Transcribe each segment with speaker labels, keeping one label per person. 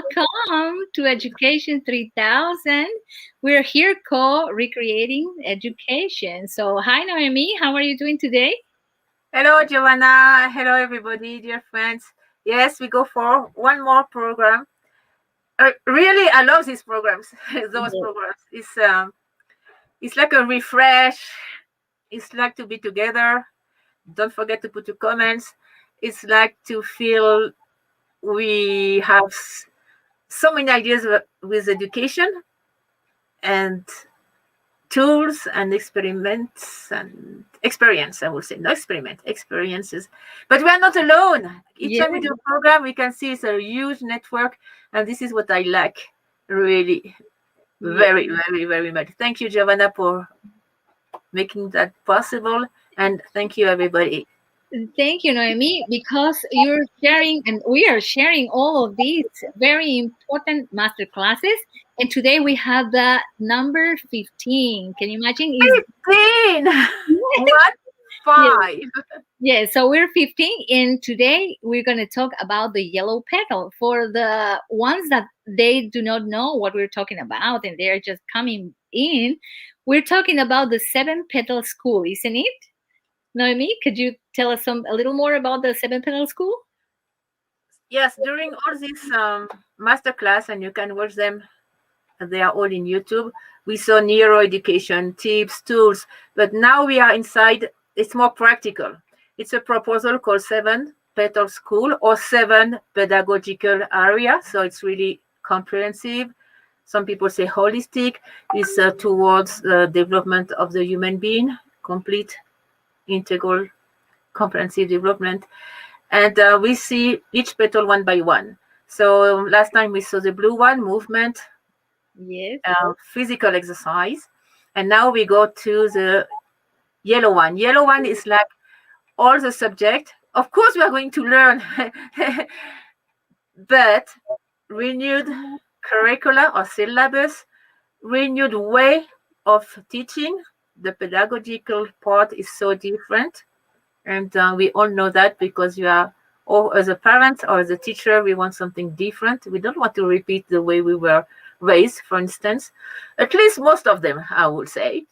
Speaker 1: welcome to Education 3000. We're here co-recreating education. So, hi Noemi, how are you doing today?
Speaker 2: Hello, Giovanna. Hello, everybody, dear friends. Yes, we go for one more program. Really, I love these programs. Those
Speaker 1: Yes.
Speaker 2: programs. It's like a refresh. It's like to be together. Don't forget to put your comments. It's like to feel we have so many ideas with education and tools and experiments and experience, I would say. No experiment, experiences. But we are not alone. Each time we do a program, we can see it's a huge network. And this is what I like, really, very, very, very much. Thank you, Giovanna, for making that possible. And thank you, everybody.
Speaker 1: Thank you, Noemi, because you're sharing and we are sharing all of these very important master classes. And today we have the number 15. Can you imagine?
Speaker 2: 15! What? 5.
Speaker 1: Yeah, so we're 15, and today we're going to talk about the yellow petal. For the ones that they do not know what we're talking about and they're just coming in, we're talking about the 7-petal school, isn't it? Noemi, could you tell us a little more about the 7-petal school?
Speaker 2: Yes, during all this masterclass, and you can watch them, they are all in YouTube, we saw neuroeducation, tips, tools, but now we are inside, it's more practical. It's a proposal called 7-petal school or 7 pedagogical area, so it's really comprehensive. Some people say holistic. It's towards the development of the human being, complete, integral, comprehensive development. And we see each petal one by one. So last time we saw the blue one, movement, physical exercise. And now we go to the yellow one. Yellow one is like all the subject. Of course, we are going to learn, but renewed curricula or syllabus, renewed way of teaching. The pedagogical part is so different. And we all know that because you are, or as a parent or as a teacher, we want something different. We don't want to repeat the way we were raised, for instance. At least most of them, I would say.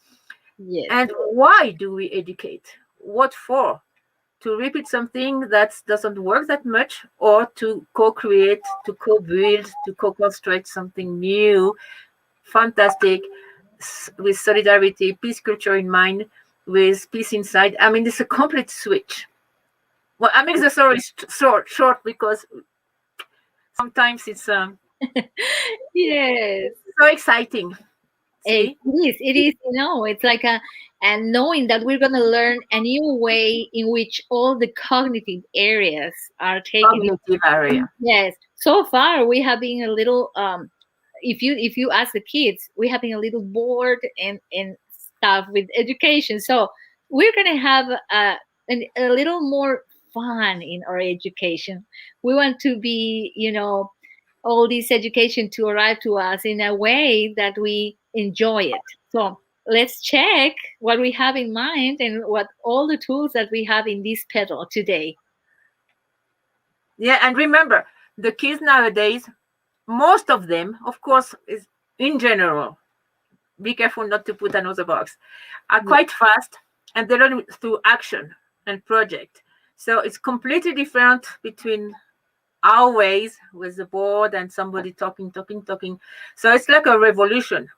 Speaker 1: Yes.
Speaker 2: And why do we educate? What for? To repeat something that doesn't work that much, or to co-create, to co-build, to co-construct something new, fantastic, with solidarity, peace culture in mind, with peace inside. I mean, it's a complete switch. Well, I make the story short because sometimes it's
Speaker 1: yes,
Speaker 2: so exciting.
Speaker 1: It is. It's like and knowing that we're going to learn a new way in which all the cognitive areas are taken.
Speaker 2: Cognitive area.
Speaker 1: Yes. So far, we have been a little. If you ask the kids, we have been a little bored and stuff with education. So we're going to have a little more fun in our education. We want to be, all this education to arrive to us in a way that we enjoy it. So let's check what we have in mind and what all the tools that we have in this petal today.
Speaker 2: Yeah, and remember, the kids nowadays, most of them, of course, is in general, be careful not to put another box, are quite fast, and they learn through action and project. So it's completely different between our ways with the board and somebody talking. So it's like a revolution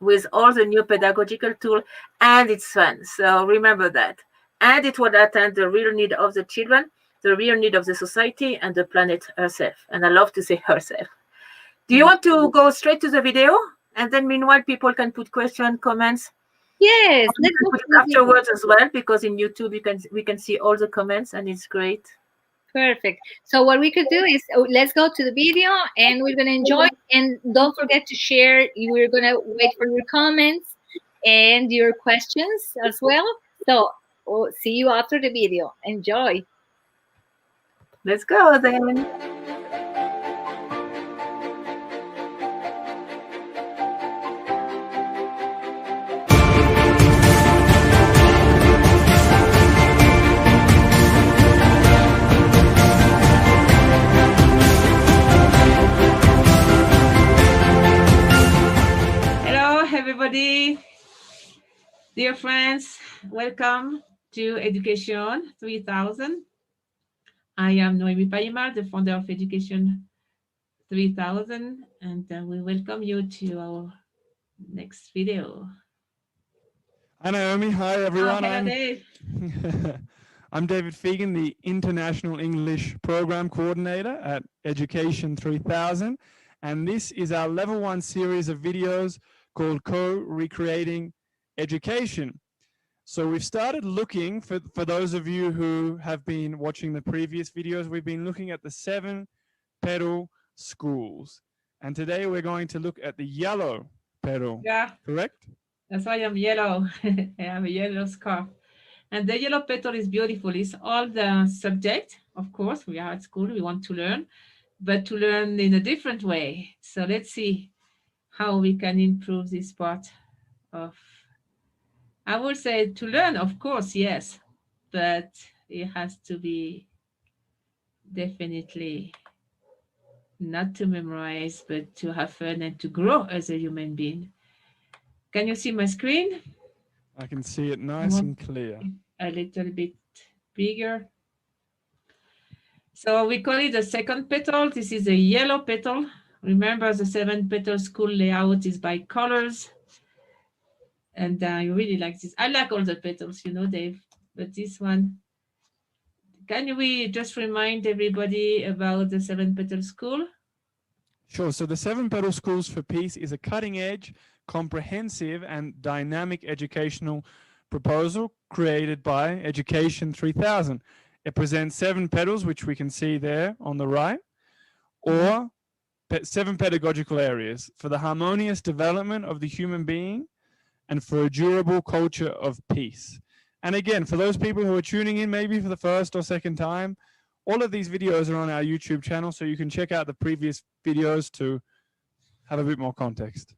Speaker 2: with all the new pedagogical tool, and it's fun. So remember that. And it will attend the real need of the children, the real need of the society, and the planet herself. And I love to say herself. Do you want to go straight to the video? And then meanwhile, people can put questions, comments.
Speaker 1: Yes,
Speaker 2: let's put it afterwards as well, because in YouTube we can see all the comments, and it's great.
Speaker 1: Perfect. So what we could do is let's go to the video, and we're going to enjoy. And don't forget to share. We're going to wait for your comments and your questions as well. So we'll see you after the video. Enjoy.
Speaker 2: Let's go then. everybody. Dear friends, welcome to Education 3000. I am Noemi Payimar, the founder of Education 3000, and we welcome you to our next video.
Speaker 3: Hi Naomi, hi
Speaker 2: Oh,
Speaker 3: everyone.
Speaker 2: hello, Dave.
Speaker 3: I'm David Fegan, the International English Program Coordinator at Education 3000, and this is our Level 1 series of videos called Co-Recreating Education. So we've started looking, for those of you who have been watching the previous videos, we've been looking at the 7 Petal schools. And today we're going to look at the yellow petal,
Speaker 2: Yeah,
Speaker 3: correct?
Speaker 2: that's why I'm yellow. I have a yellow scarf. And the yellow petal is beautiful. It's all the subject. Of course, we are at school, we want to learn, but to learn in a different way. So let's see how we can improve this part of, I would say, to learn, of course, yes, but it has to be definitely not to memorize, but to have fun and to grow as a human being. Can you see my screen?
Speaker 3: I can see it
Speaker 2: I
Speaker 3: nice
Speaker 2: want
Speaker 3: and clear.
Speaker 2: it a little bit bigger. So we call it the second petal. This is a yellow petal. Remember, the 7 petal school layout is by colors. And I really like this. I like all the petals, Dave. But this one, can we just remind everybody about the 7 petal school?
Speaker 3: Sure. So the 7 Petal Schools for Peace is a cutting edge, comprehensive, and dynamic educational proposal created by Education 3000. It presents 7 petals, which we can see there on the right, or 7 pedagogical areas for the harmonious development of the human being and for a durable culture of peace. And again, for those people who are tuning in maybe for the first or second time, all of these videos are on our YouTube channel, so you can check out the previous videos to have a bit more context.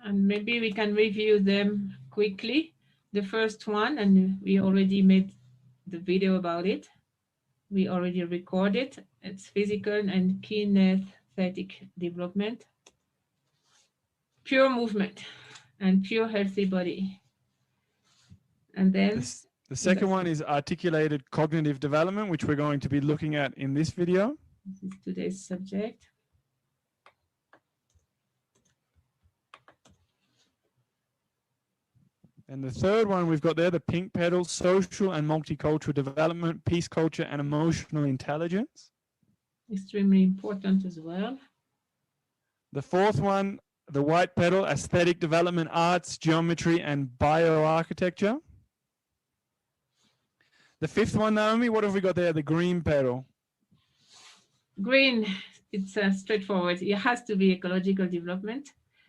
Speaker 2: And maybe we can review them quickly. The first one, and we already made the video about it. We already recorded. It's physical and kinesthetic development, pure movement, and pure healthy body. And then
Speaker 3: the second one is articulated cognitive development, which we're going to be looking at in this video.
Speaker 2: This is today's subject.
Speaker 3: And the third one we've got there, the pink petal, social and multicultural development, peace culture, and emotional intelligence.
Speaker 2: Extremely important as well.
Speaker 3: The fourth one, the white petal, aesthetic development, arts, geometry, and bioarchitecture. The fifth one, Naomi, what have we got there? The green petal.
Speaker 2: Green, it's straightforward. It has to be ecological development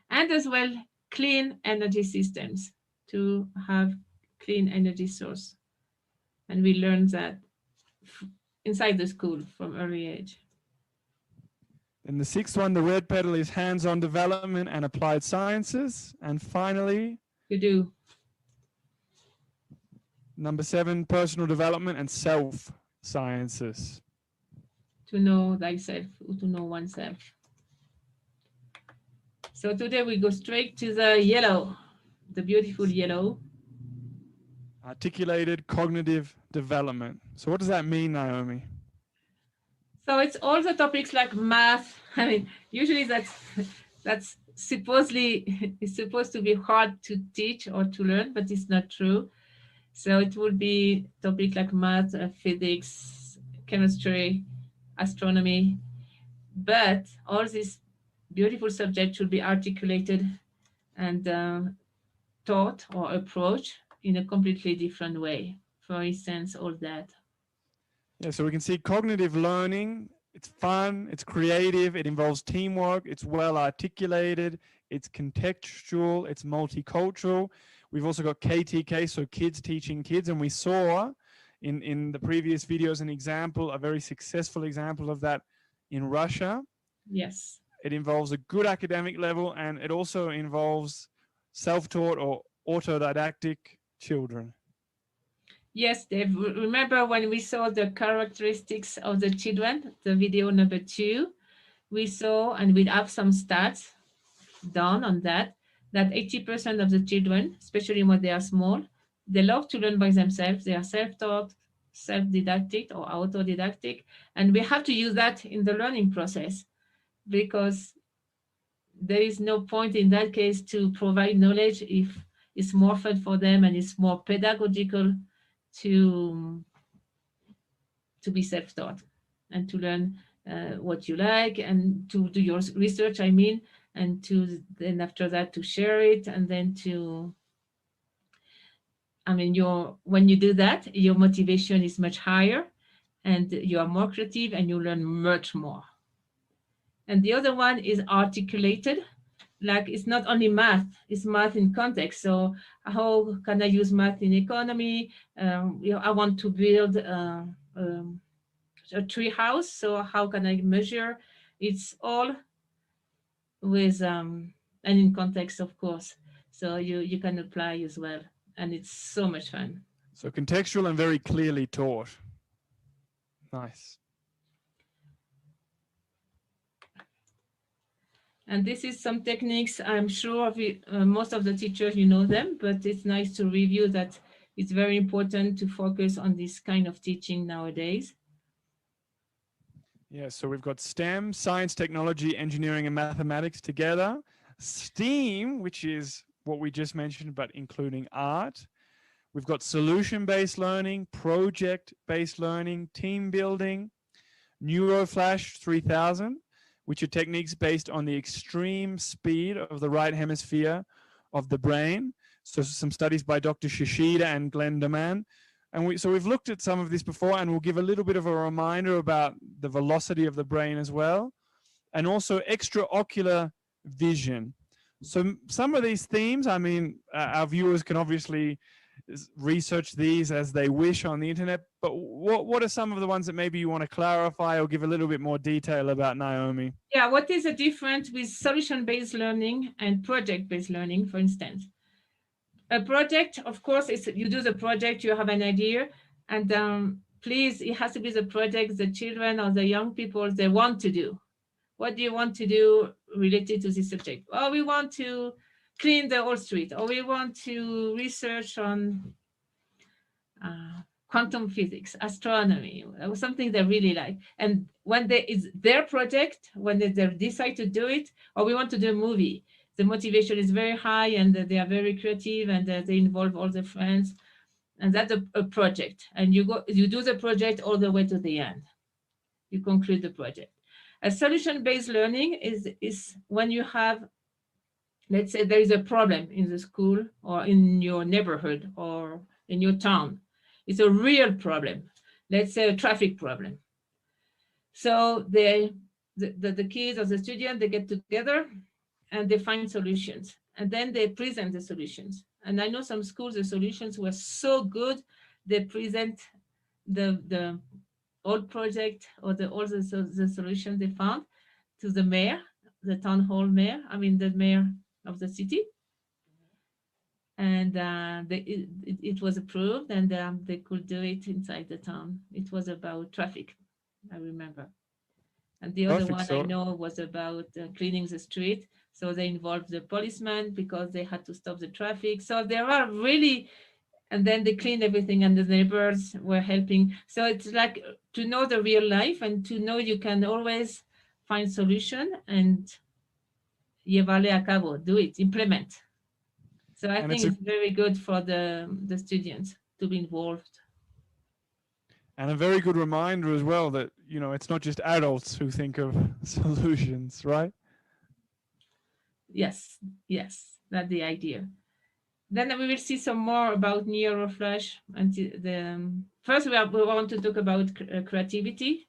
Speaker 2: and as well clean energy systems to have clean energy source. And we learn that inside the school from early age.
Speaker 3: And the sixth one, the red petal, is hands-on development and applied sciences. And finally,
Speaker 2: to do.
Speaker 3: Number 7, personal development and self-sciences.
Speaker 2: To know thyself, to know oneself. So today we go straight to the yellow, the beautiful yellow.
Speaker 3: Articulated cognitive development. So what does that mean, Naomi?
Speaker 2: So it's all the topics like math. I mean, usually that's supposedly it's supposed to be hard to teach or to learn, but it's not true. So it would be topics like math, physics, chemistry, astronomy, but all these beautiful subjects should be articulated and taught or approached in a completely different way. For instance, all that.
Speaker 3: Yeah, so we can see cognitive learning. It's fun, it's creative, it involves teamwork, it's well articulated, it's contextual, it's multicultural. We've also got KTK, so kids teaching kids, and we saw in the previous videos an example, a very successful example of that in Russia.
Speaker 2: Yes.
Speaker 3: It involves a good academic level, and it also involves self-taught or autodidactic children.
Speaker 2: Yes, Dave. Remember when we saw the characteristics of the children, the video number 2, we saw, and we have some stats done on that, that 80% of the children, especially when they are small, they love to learn by themselves. They are self-taught, self-didactic or autodidactic. And we have to use that in the learning process, because there is no point in that case to provide knowledge if it's more fun for them and it's more pedagogical to be self-taught and to learn what you like and to do your research, I mean, and to then after that to share it, and then to, I mean, your when you do that, your motivation is much higher and you are more creative and you learn much more. And the other one is articulated, like it's not only math, it's math in context. So how can I use math in economy? I want to build a tree house, so how can I measure? It's all with and in context, of course, so you can apply as well, and it's so much fun.
Speaker 3: So contextual and very clearly taught. Nice.
Speaker 2: And this is some techniques. I'm sure most of the teachers, you know them, but it's nice to review that. It's very important to focus on this kind of teaching nowadays.
Speaker 3: Yeah, so we've got STEM, science, technology, engineering, and mathematics together. STEAM, which is what we just mentioned, but including art. We've got solution-based learning, project-based learning, team building, NeuroFlash 3000, which are techniques based on the extreme speed of the right hemisphere of the brain. So some studies by Dr. Shishida and Glenn Deman. And we've looked at some of this before, and we'll give a little bit of a reminder about the velocity of the brain as well, and also extraocular vision. So some of these themes, I mean, our viewers can obviously research these as they wish on the internet, but what are some of the ones that maybe you want to clarify or give a little bit more detail about, Naomi?
Speaker 2: Yeah, what is the difference with solution-based learning and project-based learning, for instance? A project, of course, is you do the project, you have an idea, and please, it has to be the project the children or the young people, they want to do. What do you want to do related to this subject? Oh, we want to clean the whole street, or we want to research on quantum physics, astronomy, or something they really like. And when it's their project, when they decide to do it, or we want to do a movie, the motivation is very high and they are very creative and they involve all their friends. And that's a project. And you do the project all the way to the end. You conclude the project. A solution-based learning is when you have, let's say there is a problem in the school or in your neighborhood or in your town. It's a real problem. Let's say a traffic problem. So the kids or the students, they get together and they find solutions. And then they present the solutions. And I know some schools, the solutions were so good, they present the old project or all the solutions they found to the mayor, the town hall mayor, I mean the mayor of the city. And it was approved, and they could do it inside the town. It was about traffic, I remember. And the other one I know was about cleaning the street. So they involved the policeman because they had to stop the traffic. So there are really, and then they cleaned everything and the neighbors were helping. So it's like to know the real life and to know you can always find solution and llevarle a cabo, do it, implement. So I think it's very good for the students to be involved.
Speaker 3: And a very good reminder as well that, you know, it's not just adults who think of solutions, right?
Speaker 2: Yes, that's the idea. Then we will see some more about NeuroFlash. And first, we want to talk about creativity.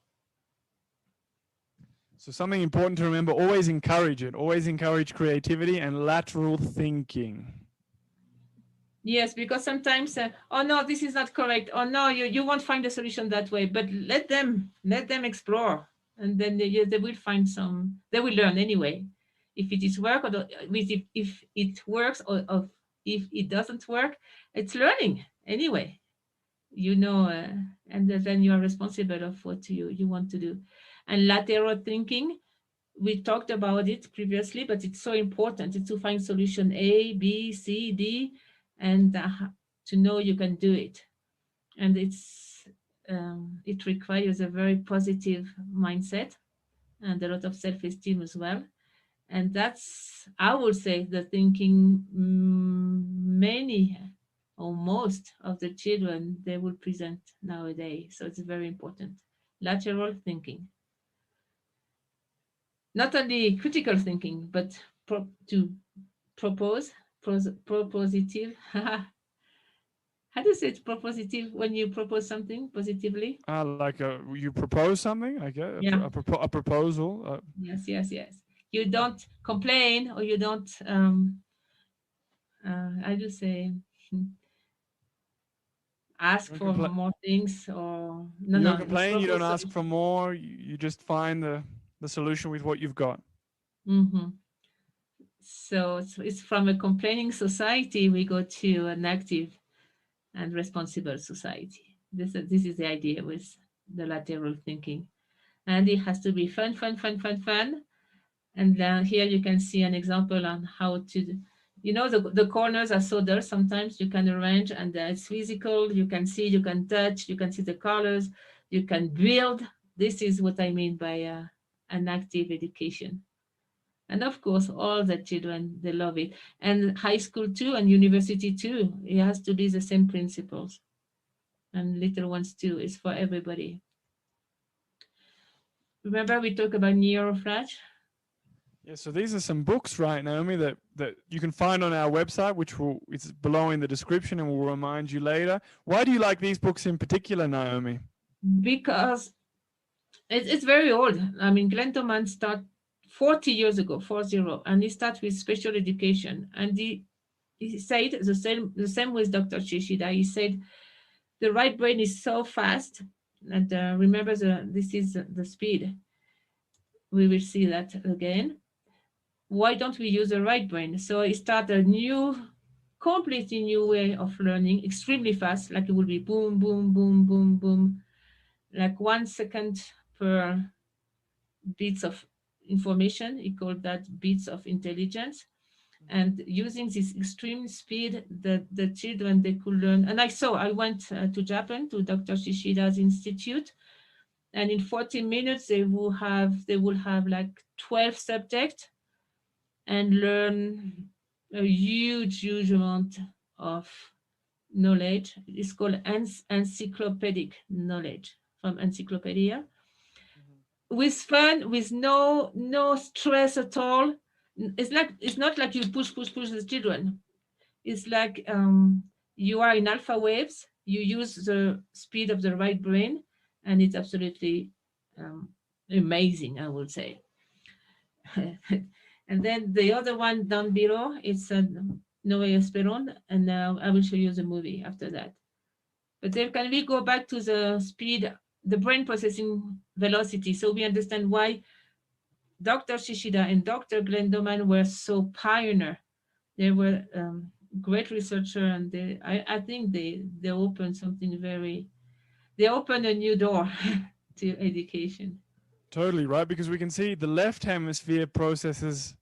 Speaker 3: So something important to remember, always encourage it. Always encourage creativity and lateral thinking.
Speaker 2: Yes, because sometimes, oh no, this is not correct. Oh no, you won't find a solution that way. But let them explore, and then they will find some. They will learn anyway. If it is work, or if it works, or if it doesn't work, it's learning anyway. You know, and then you are responsible of what you want to do. And lateral thinking,
Speaker 4: we talked about it previously, but it's so important to find solution A, B, C, D, and to know you can do it. And it requires a very positive mindset and a lot of self-esteem as well. And that's, I would say, the thinking many or most of the children they will present nowadays. So it's very important. Lateral thinking, not only critical thinking, but to propose, propositive. How do you say it, propositive, when you propose something positively?
Speaker 3: Like you propose something, I guess,
Speaker 4: Yeah.
Speaker 3: a proposal.
Speaker 4: Yes, yes, yes. You don't complain, or you don't I do say
Speaker 3: You
Speaker 4: ask
Speaker 3: don't
Speaker 4: for
Speaker 3: compla-
Speaker 4: more things, or no,
Speaker 3: you don't
Speaker 4: no, it's
Speaker 3: complain. You don't
Speaker 4: proposal.
Speaker 3: ask for more. You just find the solution with what you've got.
Speaker 4: Hmm. So it's from a complaining society we go to an active and responsible society. This is the idea with the lateral thinking, and it has to be fun, fun, fun, fun, fun. And here you can see an example on how to, the corners are so dull sometimes. You can arrange, and it's physical. You can see, you can touch, you can see the colors, you can build. This is what I mean by an active education. And of course, all the children, they love it. And high school too, and university too. It has to be the same principles. And little ones too. It's for everybody. Remember we talked about neuroflash?
Speaker 3: Yeah, so these are some books, right, Naomi, that you can find on our website, which will it's below in the description, and we'll remind you later. Why do you like these books in particular, Naomi?
Speaker 4: Because it's very old. I mean, Glenn Thoman started 40 years ago, 40, and he started with special education. And he said the same with Dr. Shishida. He said the right brain is so fast, and remember this is the speed. We will see that again. Why don't we use the right brain? So he started a completely new way of learning, extremely fast, like it will be boom, boom, boom, boom, boom, like 1 second per bits of information. He called that bits of intelligence. And using this extreme speed, the children they could learn. And I went to Japan to Dr. Shishida's institute, and in 40 minutes they will have like 12 subjects and learn a huge amount of knowledge. It's called encyclopedic knowledge from encyclopedia, with fun, with no stress at all. It's not like you push the children. It's like you are in alpha waves. You use the speed of the right brain, and it's absolutely um, amazing, I would say. And then the other one down below, it's Noe Esperon, and I will show you the movie after that. But then can we go back to the speed, the brain processing velocity, so we understand why Dr. Shishida and Dr. Glendoman were so pioneer. They were great researcher, and I think they opened something they opened a new door to education.
Speaker 3: Totally right, because we can see the left hemisphere processes,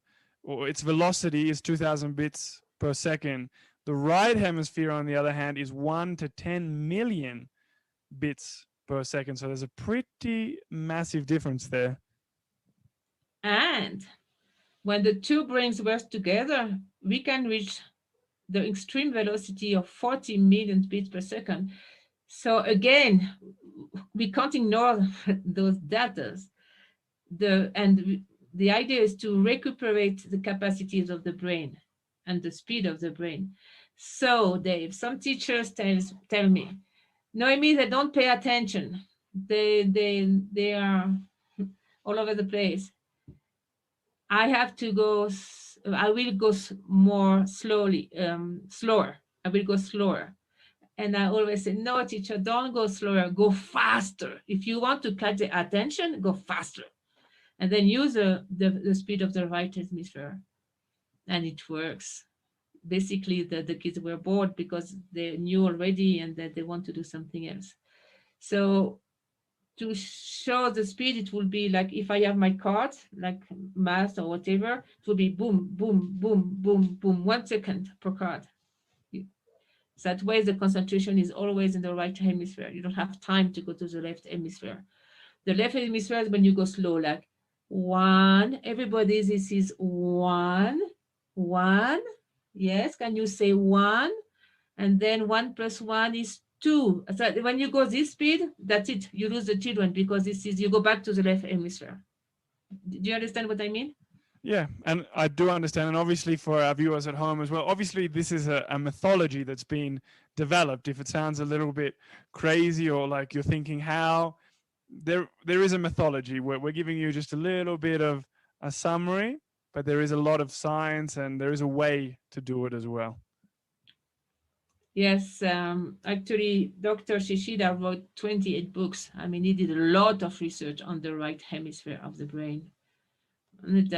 Speaker 3: or its velocity is 2,000 bits per second. The right hemisphere, on the other hand, is 1 to 10 million bits per second. So there's a pretty massive difference there.
Speaker 4: And when the two brains work together, we can reach the extreme velocity of 40 million bits per second. So again, we can't ignore those data. The idea is to recuperate the capacities of the brain and the speed of the brain. So, Dave, some teachers tell me, Noemi, they don't pay attention. They are all over the place. I have to go. I will go more slowly, slower. I will go slower. And I always say, no, teacher, don't go slower. Go faster. If you want to catch the attention, go faster. And then use the speed of the right hemisphere. And it works. Basically, the kids were bored because they knew already and that they want to do something else. So to show the speed, it will be like if I have my cards, like math or whatever, it will be boom, boom, boom, boom, boom, 1 second per card. That way, the concentration is always in the right hemisphere. You don't have time to go to the left hemisphere. The left hemisphere is when you go slow, like one. Everybody, this is one, one. Yes, can you say one? And then 1 + 1 is 2. So when you go this speed, that's it. You lose the children because this is, you go back to the left hemisphere. Do you understand what I mean?
Speaker 3: Yeah, and I do understand, and obviously for our viewers at home as well, obviously this is a mythology that's been developed. If it sounds a little bit crazy or like you're thinking how, there is a mythology. We're giving you just a little bit of a summary, but there is a lot of science and there is a way to do it as well.
Speaker 4: Yes, actually, Dr. Shishida wrote 28 books. I mean, he did a lot of research on the right hemisphere of the brain. And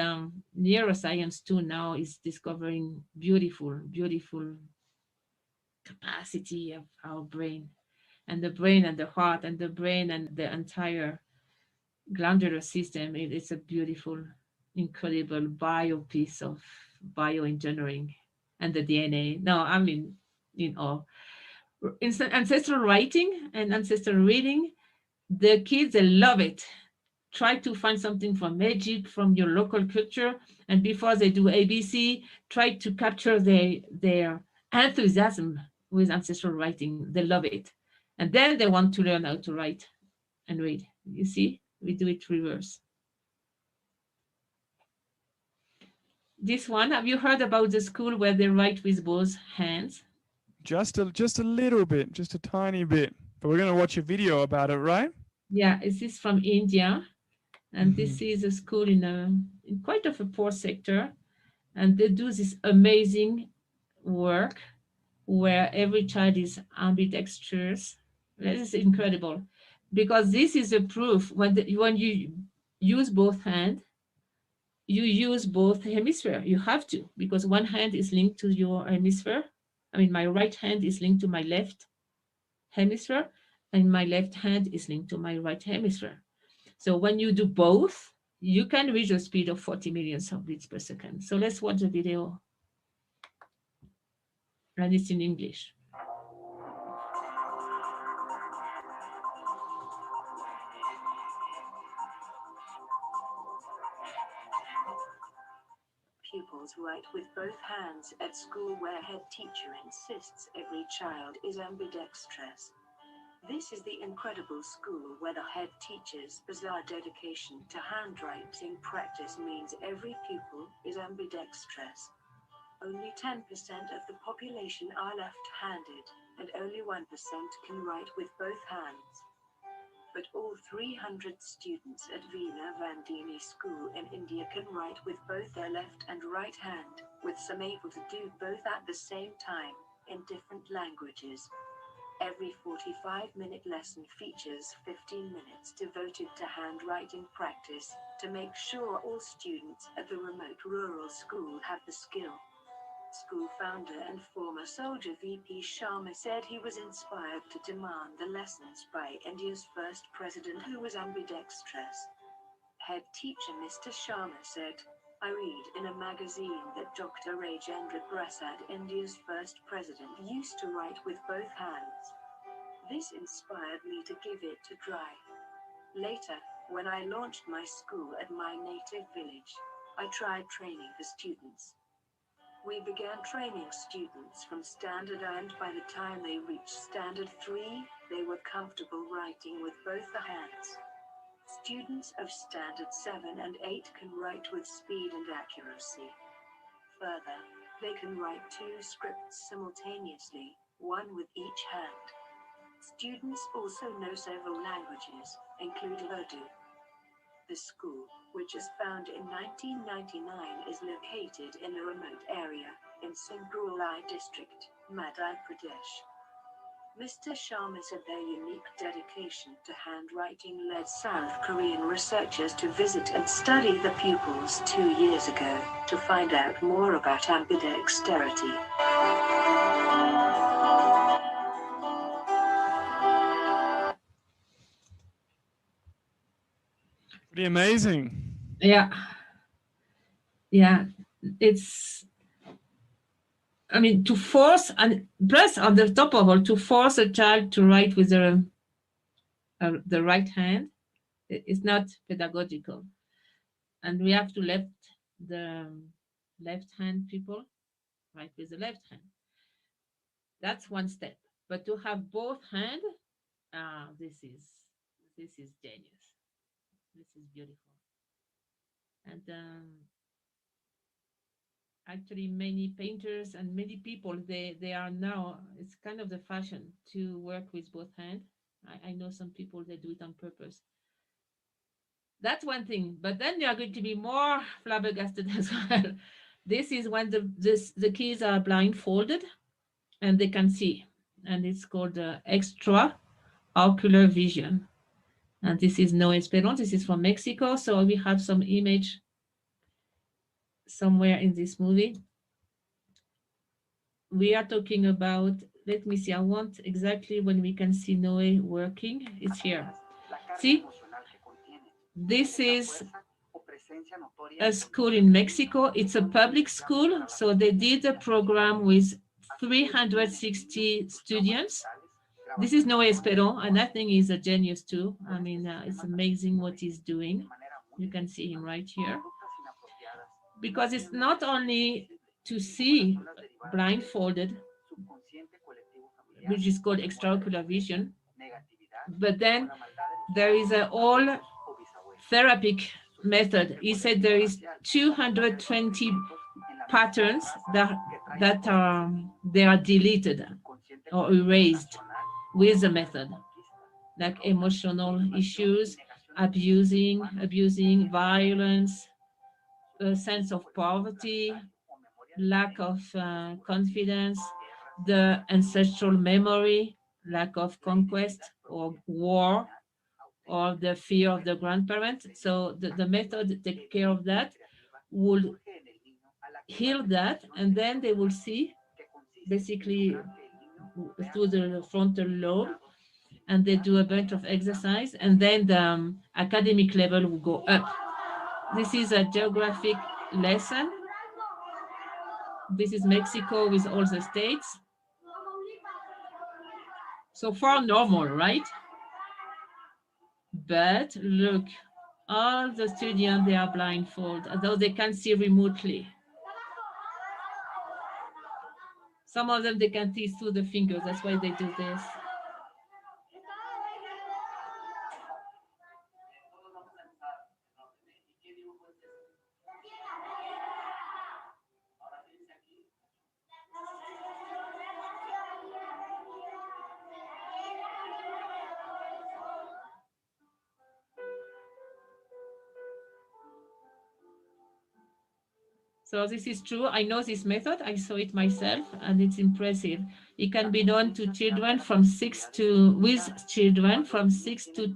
Speaker 4: neuroscience too now is discovering beautiful, beautiful capacity of our brain, and the brain and the heart and the brain and the entire glandular system. It's a beautiful, incredible bio piece of bioengineering, and the DNA. No, I mean, ancestral writing and ancestral reading, the kids, they love it. Try to find something from Egypt, from your local culture, and before they do ABC, try to capture their enthusiasm with ancestral writing. They love it. And then they want to learn how to write and read. You see, we do it reverse. This one, have you heard about the school where they write with both hands?
Speaker 3: Just a little bit, just a tiny bit. But we're going to watch a video about it, right?
Speaker 4: Yeah, this is from India. And this is a school in quite of a poor sector. And they do this amazing work where every child is ambidextrous. This is incredible, because this is a proof when you use both hands, you use both hemisphere. You have to, because one hand is linked to your hemisphere. I mean, my right hand is linked to my left hemisphere, and my left hand is linked to my right hemisphere. So when you do both, you can reach a speed of 40 million beats per second. So let's watch the video. And it's in English.
Speaker 5: Pupils write with both hands at school where head teacher insists every child is ambidextrous. This is the incredible school where the head teacher's bizarre dedication to handwriting practice means every pupil is ambidextrous. Only 10% of the population are left-handed, and only 1% can write with both hands. But all 300 students at Veena Vandini School in India can write with both their left and right hand, with some able to do both at the same time, in different languages. Every 45-minute lesson features 15 minutes devoted to handwriting practice, to make sure all students at the remote rural school have the skill. School founder and former soldier VP Sharma said he was inspired to demand the lessons by India's first president, who was ambidextrous. Head teacher Mr. Sharma said, "I read in a magazine that Dr. Rajendra Prasad, India's first president, used to write with both hands. This inspired me to give it a try. Later, when I launched my school at my native village, I tried training the students. We began training students from Standard I, and by the time they reached Standard 3, they were comfortable writing with both the hands. Students of Standard 7 and 8 can write with speed and accuracy. Further, they can write 2 scripts simultaneously, one with each hand. Students also know several languages, including Urdu." The school, which is founded in 1999, is located in a remote area in Singrauli district, Madhya Pradesh. Mr. Sharma said their unique dedication to handwriting led South Korean researchers to visit and study the pupils 2 years ago, to find out more about ambidexterity.
Speaker 3: Pretty amazing.
Speaker 4: Yeah. Yeah. It's, I mean, to force, and plus on the top of all, to force a child to write with the right hand is not pedagogical. And we have to let the left hand people write with the left hand. That's one step. But to have both hand, this is genius. This is beautiful. And actually, many painters and many people, they are now, it's kind of the fashion to work with both hands. I know some people, they do it on purpose. That's one thing. But then they are going to be more flabbergasted as well. This is when the kids are blindfolded and they can see. And it's called extra ocular vision. And this is No Esperon. This is from Mexico. So we have some image somewhere in this movie. We are talking about, let me see, I want exactly when we can see Noé working. It's here. See, this is a school in Mexico. It's a public school. So they did a program with 360 students. This is Noé Esperon, and I think he's a genius too. I mean, it's amazing what he's doing. You can see him right here. Because it's not only to see blindfolded, which is called extraocular vision, but then there is a whole therapeutic method. He said there is 220 patterns that are they are deleted or erased with the method, like emotional issues, abusing, violence, a sense of poverty, lack of confidence, the ancestral memory, lack of conquest or war, or the fear of the grandparents. So the method take care of that, will heal that, and then they will see basically through the frontal lobe, and they do a bunch of exercise, and then the academic level will go up. This is a geographic lesson. This is Mexico with all the states. So far normal, right? But look, all the students, they are blindfolded, although they can see remotely. Some of them, they can see through the fingers. That's why they do this. So this is true. I know this method. I saw it myself, and it's impressive. It can be done to children from 6 to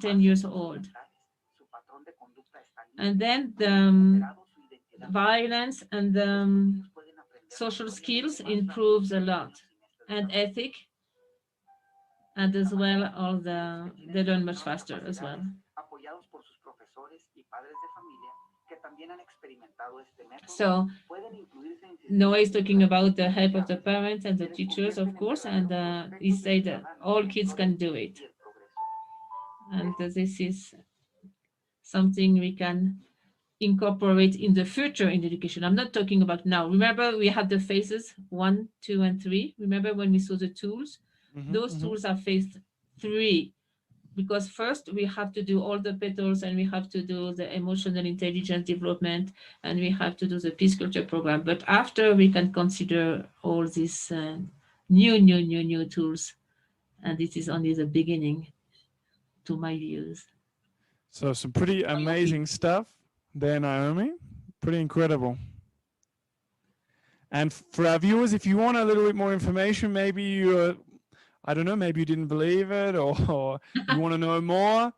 Speaker 4: 10 years old. And then the violence and the social skills improves a lot, and ethic, and as well they learn much faster as well. So Noah is talking about the help of the parents and the teachers, of course, and he said that all kids can do it. And this is something we can incorporate in the future in education. I'm not talking about now. Remember, we have the phases 1, 2, and 3. Remember when we saw the tools? Those tools are phase 3. Because first we have to do all the petals, and we have to do the emotional intelligence development, and we have to do the peace culture program. But after, we can consider all these new tools. And this is only the beginning, to my views.
Speaker 3: So some pretty amazing stuff there, Naomi. Pretty incredible. And for our viewers, if you want a little bit more information, maybe you're, I don't know, maybe you didn't believe it, or you want to know more,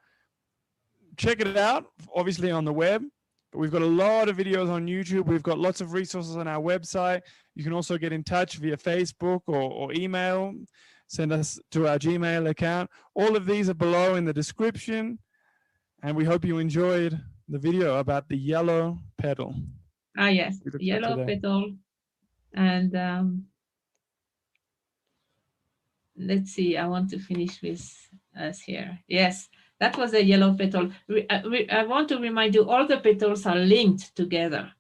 Speaker 3: check it out, obviously on the web. But we've got a lot of videos on YouTube. We've got lots of resources on our website. You can also get in touch via Facebook or email. Send us to our Gmail account. All of these are below in the description. And we hope you enjoyed the video about the yellow petal.
Speaker 4: Ah, yes,
Speaker 3: We looked at
Speaker 4: yellow
Speaker 3: today.
Speaker 4: petal. And let's see, I want to finish with us here. Yes, that was a yellow petal. I want to remind you, all the petals are linked together.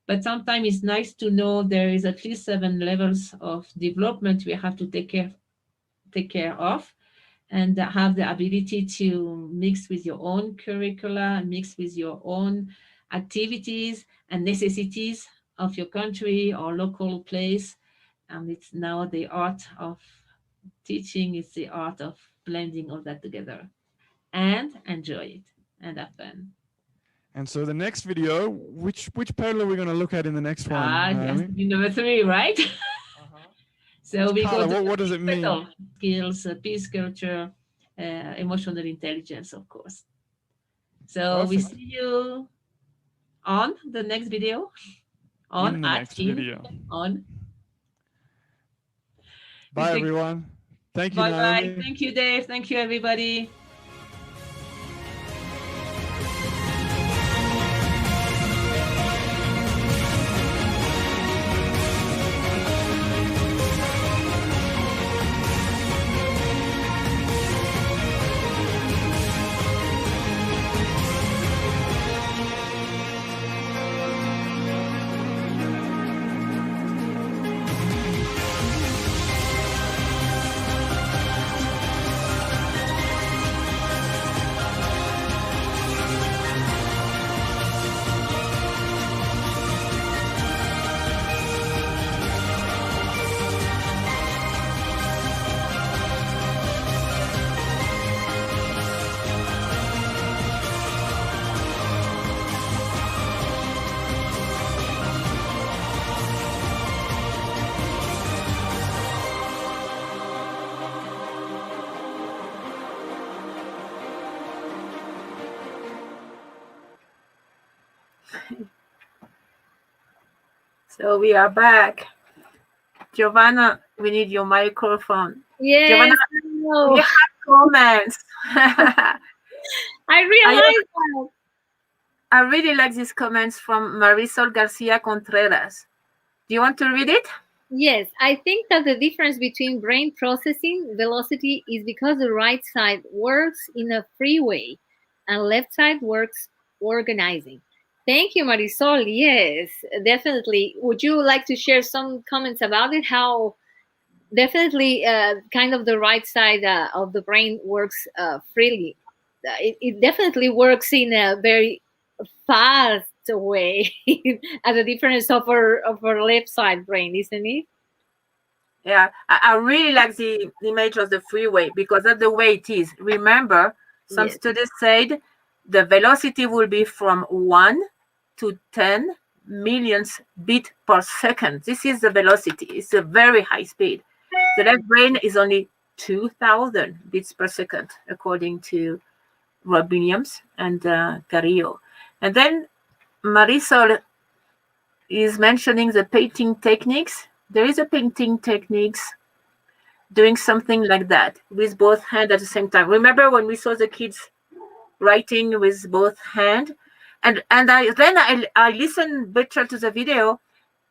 Speaker 4: But sometimes it's nice to know there is at least 7 levels of development we have to take care of, and have the ability to mix with your own curricula, mix with your own activities and necessities of your country or local place. And it's now the art of teaching, is the art of blending all that together and enjoy it and have fun.
Speaker 3: And so the next video, which petal are we going to look at in the next one?
Speaker 4: It has to be number 3, right? So
Speaker 3: What's
Speaker 4: we
Speaker 3: Carla,
Speaker 4: go to
Speaker 3: what does it mean?
Speaker 4: petal skills, peace culture, emotional intelligence, of course. So we
Speaker 3: Perfect.
Speaker 4: see you on the next video.
Speaker 3: In the next video.
Speaker 4: On.
Speaker 3: Bye, everyone. Thank you,
Speaker 4: Bye-bye.
Speaker 3: Naomi.
Speaker 4: Thank you, Dave. Thank you, everybody.
Speaker 2: So we are back. Giovanna, we need your microphone.
Speaker 1: Yes,
Speaker 2: Giovanna,
Speaker 1: no.
Speaker 2: we have comments.
Speaker 1: I realized that.
Speaker 2: I really like these comments from Marisol Garcia Contreras. Do you want to read it?
Speaker 1: Yes, I think that the difference between brain processing velocity is because the right side works in a free way and left side works organizing. Thank you, Marisol. Yes, definitely. Would you like to share some comments about it? How definitely kind of the right side of the brain works freely. It definitely works in a very fast way as a difference of our left side brain, isn't it?
Speaker 2: Yeah, I really like the image of the freeway because that's the way it is. Remember, some
Speaker 1: Yes.
Speaker 2: studies said the velocity will be from 1 to 10 millionths bit per second. This is the velocity. It's a very high speed. The left brain is only 2,000 bits per second, according to Rob Williams and Carrillo. And then Marisol is mentioning the painting techniques. There is a painting techniques doing something like that with both hands at the same time. Remember when we saw the kids writing with both hands? And I listened better to the video.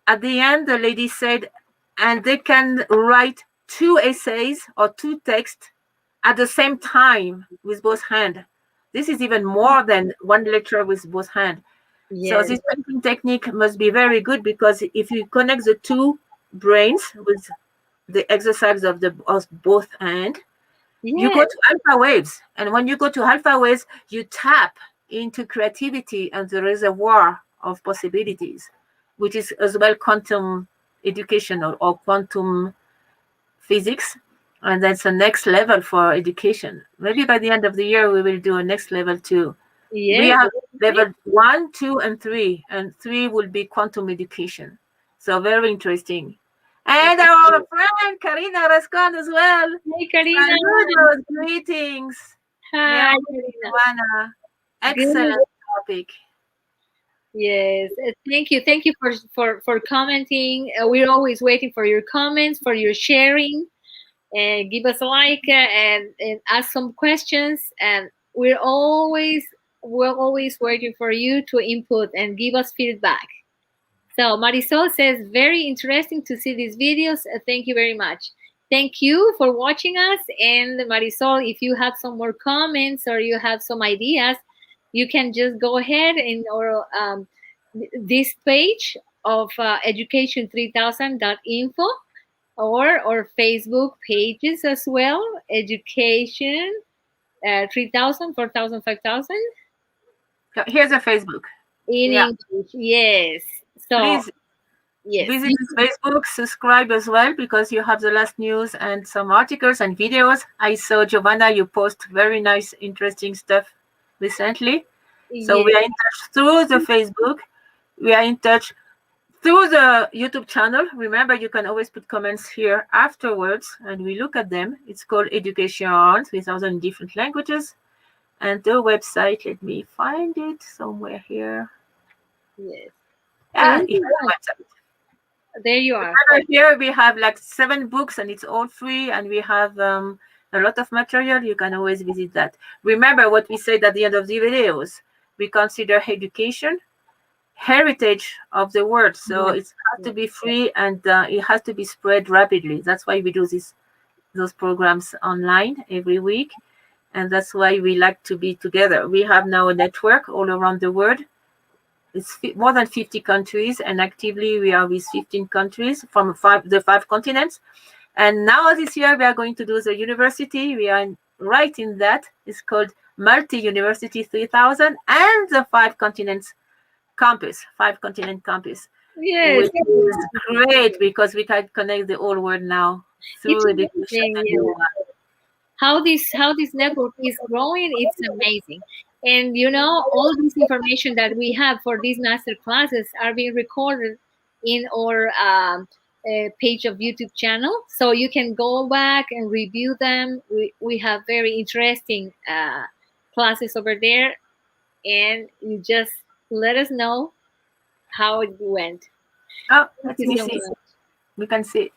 Speaker 2: At the end, the lady said, and they can write 2 essays or 2 texts at the same time with both hands. This is even more than 1 lecture with both hands.
Speaker 1: Yes.
Speaker 2: So this painting technique must be very good because if you connect the 2 brains with the exercise of both hands, you go to alpha waves. And when you go to alpha waves, you tap into creativity and the reservoir of possibilities, which is as well quantum education or quantum physics. And that's the next level for education. Maybe by the end of the year, we will do a next level too.
Speaker 1: Yes.
Speaker 2: We have level 1, 2, and 3, and 3 will be quantum education. So very interesting. And our friend Karina Rascon as well.
Speaker 1: Hey, Karina.
Speaker 2: Saludos, greetings.
Speaker 1: Hi,
Speaker 2: Karina. Excellent topic.
Speaker 1: Yes, thank you. Thank you for commenting. We're always waiting for your comments, for your sharing. Give us a like and ask some questions. And we're always we're always waiting for you to input and give us feedback. So Marisol says, very interesting to see these videos. Thank you very much. Thank you for watching us. And Marisol, if you have some more comments or you have some ideas, you can just go ahead and or this page of education3000.info or Facebook pages as well. Education 3000, 4000, 5000
Speaker 2: Here's a Facebook.
Speaker 1: in
Speaker 2: Yeah.
Speaker 1: English. Yes. So
Speaker 2: Please
Speaker 1: yes,
Speaker 2: visit Facebook, subscribe as well, because you have the last news and some articles and videos. I saw, Giovanna, you post very nice, interesting stuff recently. So we
Speaker 1: yes,
Speaker 2: are in touch through the Facebook. We are in touch through the YouTube channel. Remember, you can always put comments here afterwards and we look at them. It's called Educatiooon, 3,000 different languages. And the website, let me find it somewhere here.
Speaker 1: yes.
Speaker 2: Yeah,
Speaker 1: And
Speaker 2: it has a website.
Speaker 1: there you are.
Speaker 2: Here we have like 7 books and it's all free, and we have a lot of material. You can always visit that. Remember what we said at the end of the videos. We consider education heritage of the world, so it has to be free, and it has to be spread rapidly. That's why we do those programs online every week, and that's why we like to be together. We have now a network all around the world. It's more than 50 countries, and actively we are with 15 countries from the 5 continents. And now this year we are going to do the university. We are right in that. It's called Multi-University 3000 and the 5 continents campus, 5 continent campus,
Speaker 1: Yes,
Speaker 2: which is great because we can connect the whole world now through
Speaker 1: it's
Speaker 2: education.
Speaker 1: amazing. Yeah. How this network is growing, it's amazing. And all this information that we have for these master classes are being recorded in our page of YouTube channel, so you can go back and review them. We have very interesting classes over there, and you just let us know how it went.
Speaker 2: Oh,
Speaker 1: Thank
Speaker 2: let
Speaker 1: you
Speaker 2: me
Speaker 1: so
Speaker 2: see.
Speaker 1: much.
Speaker 2: We can see.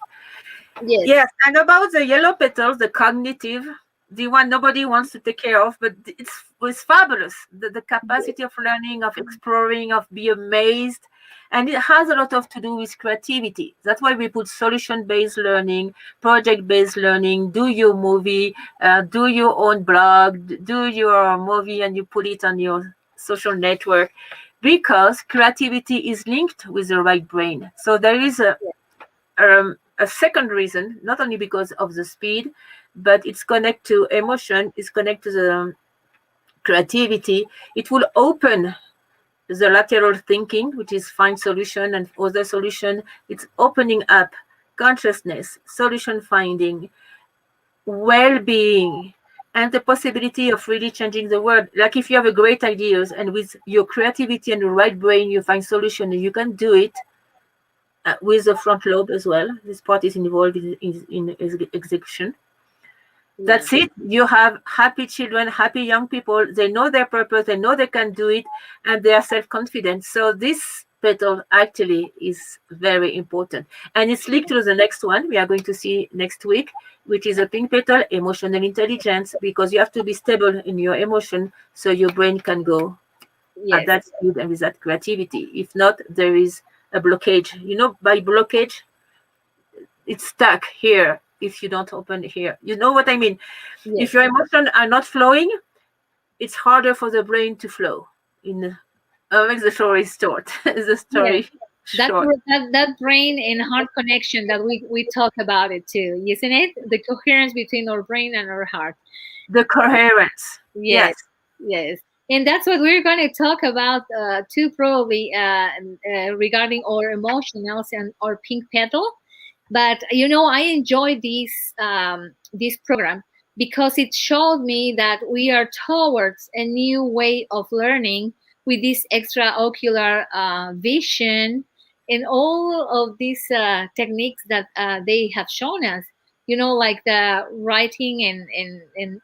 Speaker 1: Yes.
Speaker 2: Yes, and about the yellow petals, the cognitive, the one nobody wants to take care of, but it's fabulous. The capacity of learning, of exploring, of be amazed, and it has a lot of to do with creativity. That's why we put solution-based learning, project-based learning. Do your movie, do your own blog, do your movie, and you put it on your social network, because creativity is linked with the right brain. So there is a second reason, not only because of the speed, but it's connected to emotion, it's connected to the creativity. It will open the lateral thinking, which is find solution and other solution. It's opening up consciousness, solution finding, well-being, and the possibility of really changing the world. Like if you have a great ideas and with your creativity and the right brain, you find solution and you can do it with the front lobe as well. This part is involved in execution. That's it. You have happy children, happy young people. They know their purpose. They know they can do it, and they are self-confident. So this petal actually is very important, and it's linked to the next one we are going to see next week, which is a pink petal, emotional intelligence, because you have to be stable in your emotion so your brain can go at that speed and with that creativity. If not, there is a blockage. By blockage, it's stuck here. If you don't open here, you know what I mean. If your emotions are not flowing, it's harder for the brain to flow. Makes the story short. The story short.
Speaker 1: That brain and heart connection that we talk about it too, isn't it? The coherence between our brain and our heart.
Speaker 2: The coherence. Yes.
Speaker 1: Yes. And that's what we're going to talk about too, probably regarding our emotionals and our pink petal. But I enjoy this program because it showed me that we are towards a new way of learning with this extraocular vision and all of these techniques that they have shown us. Like the writing and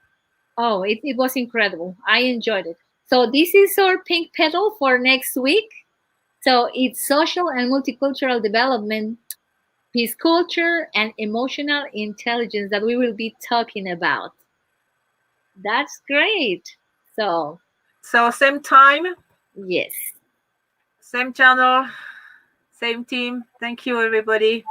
Speaker 1: oh, it was incredible. I enjoyed it. So this is our pink petal for next week. So it's social and multicultural development, peace culture, and emotional intelligence that we will be talking about. That's great. So
Speaker 2: So same time,
Speaker 1: Yes.
Speaker 2: same channel, same team. Thank you, everybody.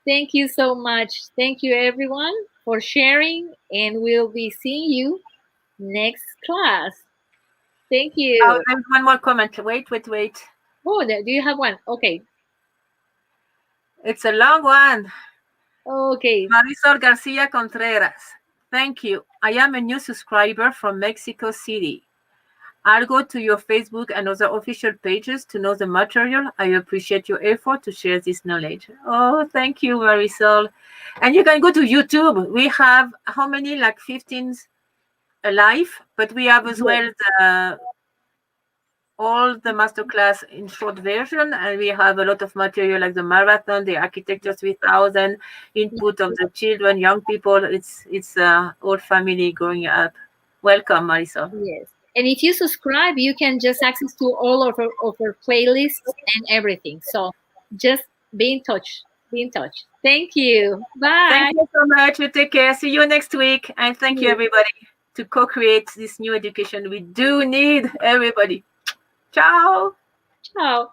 Speaker 1: Thank you so much. Thank you, everyone, for sharing, and we'll be seeing you next class. Thank
Speaker 2: Oh,
Speaker 1: you.
Speaker 2: there's one more comment. Wait.
Speaker 1: Oh, do you have one? Okay.
Speaker 2: It's a long one.
Speaker 1: Okay.
Speaker 2: Marisol Garcia Contreras. Thank you. I am a new subscriber from Mexico City. I'll go to your Facebook and other official pages to know the material. I appreciate your effort to share this knowledge. Oh, thank you, Marisol. And you can go to YouTube. We have how many? Like 15 alive, but we have as well all the masterclass in short version, and we have a lot of material like the marathon, the architecture 3000, input of the children, young people. It's all family growing up. Welcome, Marisol.
Speaker 1: Yes. And if you subscribe, you can just access to all of our playlists and everything. So just be in touch. Be in touch. Thank you. Bye.
Speaker 2: Thank you so much. You take care. See you next week. And thank you, everybody, to co-create this new education. We do need everybody. Ciao.
Speaker 1: Ciao.